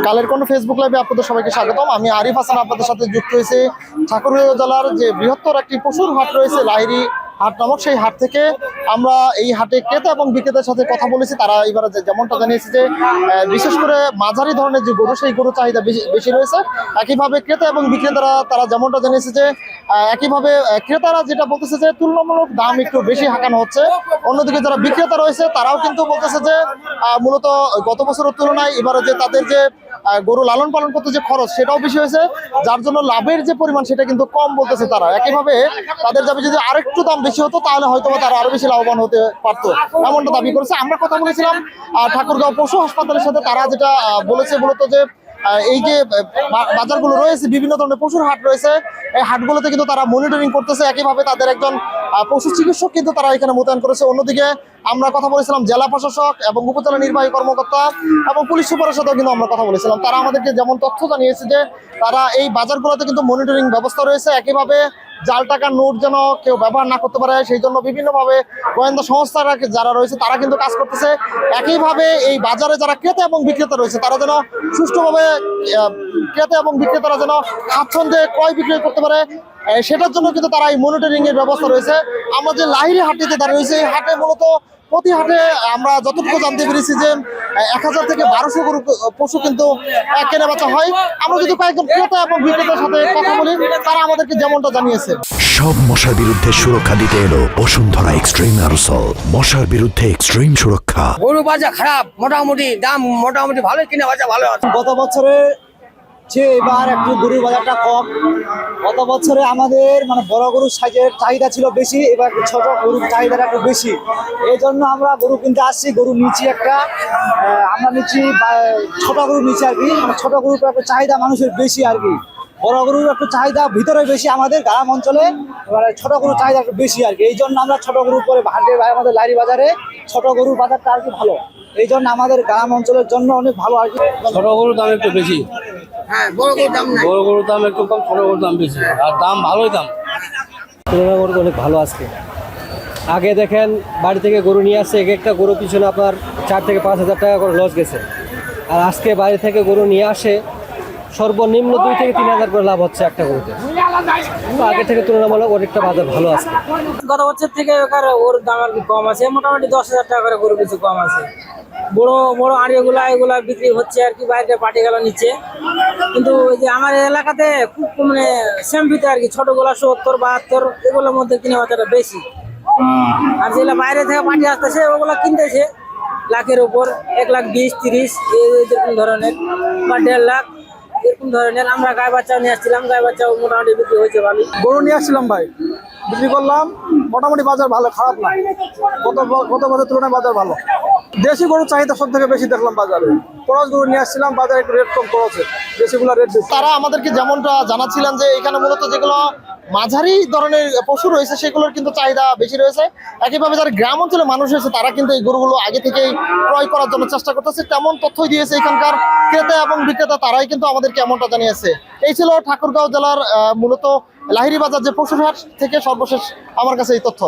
কালের কোন ফেসবুক লাইভে আপনাদের সবাইকে স্বাগতম। আমি আরিফ হাসান আপনাদের সাথে যুক্ত হয়েছি ঠাকুরগাঁও জেলার যে বৃহত্তর একটি পশুর হাট রয়েছে লাহিড়ী হাট নামক সেই হাট থেকে। আমরা এই হাটে ক্রেতা এবং বিক্রেতার সাথে কথা বলেছি। তারা এবারে যেমনটা জানিয়েছে যে বিশেষ করে মাঝারি ধরনের যে গরু সেই গরু চাহিদা বেশি রয়েছে। একইভাবে ক্রেতা এবং বিক্রেতারা তারা যেমনটা জানিয়েছে যে একইভাবে ক্রেতারা যেটা বলতেছে যে তুলনামূলক দাম একটু বেশি হাঁকানো হচ্ছে। অন্যদিকে যারা বিক্রেতা রয়েছে তারাও কিন্তু বলতেছে যে মূলত গত বছরের তুলনায় এবারে যে তাদের যে গরু লালন পালন করতে যে খরচ সেটাও বেশি হয়েছে, যার জন্য লাভের যে পরিমাণ সেটা কিন্তু কম বলতেছে তারা। একইভাবে তাদের দাবি যদি আরেকটু দাম বেশি হতো তাহলে হয়তো তারা আরো বেশি লাভবান হতে পারতো, এমনটা দাবি করেছে। আমরা কথা বলেছিলাম ঠাকুরগাঁও পশু হাসপাতালের সাথে। তারা যেটা বলেছে মূলত যে এই যে বাজারগুলো রয়েছে, বিভিন্ন ধরনের পশুর হাট রয়েছে, এই হাটগুলোতে কিন্তু তারা মনিটরিং করতেছে। একইভাবে তাদের একজন পশু চিকিৎসক কিন্তু তারা এখানে মোতায়েন করেছে। অন্যদিকে আমরা কথা বলেছিলাম জেলা প্রশাসক এবং উপজেলা নির্বাহী কর্মকর্তা এবং পুলিশ সুপারের সাথেও কিন্তু আমরা কথা বলেছিলাম। তারা আমাদেরকে যেমন তথ্য জানিয়েছে যে তারা এই বাজারগুলোতে কিন্তু মনিটরিং ব্যবস্থা রয়েছে। একইভাবে জাল টাকার নোট যেন কেউ ব্যবহার না করতে পারে সেই জন্য বিভিন্নভাবে গোয়েন্দা সংস্থারা যারা রয়েছে তারা কিন্তু কাজ করতেছে। একইভাবে এই বাজারে যারা ক্রেতা এবং বিক্রেতা রয়েছে তারা যেন সুষ্ঠুভাবে ক্রেতা এবং বিক্রেতারা যেন স্বাচ্ছন্দ্যে ক্রয় বিক্রয় করতে পারে সেটার জন্য কিন্তু তারা এই মনিটরিং এর ব্যবস্থা রয়েছে। আমরা যে লাহিড়ী হাটটিতে দাঁড়িয়ে রয়েছে এই হাটে মূলত প্রতি হাটে আমরা যতটুকু জানতে পেরেছি যে 1000 থেকে 1200 গরু পশু কিন্তু কেনা বেচা হয়। আমরা যদি কয়েকজন ক্রেতা এবং বিক্রেতার সাথে কথা বলি তারা আমাদেরকে যেমনটা জানিয়েছে। সব মশার বিরুদ্ধে সুরক্ষা দিতে এলো বসুন্ধরা এক্সট্রিম অ্যারোসল। মশার বিরুদ্ধে এক্সট্রিম সুরক্ষা। গরু বাজার খারাপ, মোটামুটি দাম মোটামুটি ভালোই, কিনে বাজার ভালো আছে। গত বছরে যে এবার একটু গরুর বাজারটা কম। গত বছরে আমাদের বড় গরুর সাইজের চাহিদা ছিল বেশি, এবার ছোট গরুর চাহিদাটা একটু বেশি। এই জন্য আমরা গরু কিনতে আসছি। গরু নিচ্ছি একটা, আমরা নিচ্ছি ছোট গরু নিচ্ছি আর কি। ছোট গরুর একটু চাহিদা মানুষের বেশি আর কি। বড় গরুর একটু চাহিদা ভিতরে বেশি আমাদের গ্রাম অঞ্চলে, ছোট গরুর চাহিদা একটু বেশি আর কি। এই জন্য আমরা ছোট গরুর পরে হাটে আমাদের লাহিড়ী বাজারে ছোট গরুর বাজারটা আর কি ভালো। এই জন্য আমাদের গ্রাম অঞ্চলের জন্য অনেক ভালো আর কি। ছোট গরুর দাম একটু বেশি, হ্যাঁ বড় গরুর দাম নাই, বড় গরুর দাম একটু কম, ছোট গরুর দাম বেশি। আর দাম ভালোই, দাম তুলনা করতে অনেক ভালো আজকে। আগে দেখেন বাড়ি থেকে গরু নিয়ে আসছে, এক একটা গরু পিছনে আপনার 4 থেকে 5 হাজার টাকা করে লস গেছে। আর আজকে বাড়ি থেকে গরু নিয়ে আসে সর্বনিম্ন 2 থেকে 3 হাজার করে লাভ হচ্ছে একটা গরুতে। তো আগে থেকে তুলনামূলক অনেকটা বাজার ভালো আছে। গত বছর থেকে ওর দাম আর কি কম আছে, মোটামুটি 10,000 টাকা করে গরু কিছু কম আছে। বড় বড় আড়িগুলা এগুলা বিক্রি হচ্ছে আর কি, বাইরে পার্টি গেল নিচে। কিন্তু ওই যে আমার এলাকাতে খুব সেম ভিতরে আর কি, ছোটগুলা 70, 72 এগুলোর মধ্যে কিনে বাজারটা বেশি। আর যেগুলা বাইরে থেকে পার্টি আসতেছে ওগুলা কিনতেছে লাখের উপর, 1,20,000, 30 এরকম ধরনের, বা 1.5 লাখ এরকম ধরনের। আমরা গায়ে বাচ্চাও নিয়ে আসছিলাম, গায়ে বাচ্চাও মোটামুটি বিক্রি হয়েছে ভালো। গরু নিয়ে আসছিলাম ভাই, বিক্রি করলাম। মোটামুটি বাজার ভালো, খারাপ না। গত বছর তুলনায় বাজার ভালো। দেশি গরুর চাহিদা সব থেকে বেশি দেখলাম বাজারে। খরচ গরু নিয়ে আসছিলাম, বাজারে একটু রেট কম খরচে, দেশিগুলো রেট বেশি। তারা আমাদেরকে যেমনটা জানাচ্ছিলেন যে এখানে মূলত যেগুলো মাঝারি ধরনের পশু রয়েছে সেগুলোর কিন্তু চাহিদা বেশি রয়েছে। একইভাবে যারা গ্রাম অঞ্চলে মানুষ রয়েছে তারা কিন্তু এই গরুগুলো আগে থেকেই ক্রয় করার জন্য চেষ্টা করতেছে, তেমন তথ্যই দিয়েছে এখানকার ক্রেতা এবং বিক্রেতা। তারাই কিন্তু আমাদেরকে এমনটা জানিয়েছে। এই ছিল ঠাকুরগাঁও জেলার মূলত লাহিড়ী বাজার যে পশুর হাট থেকে সর্বশেষ আমার কাছে এই তথ্য।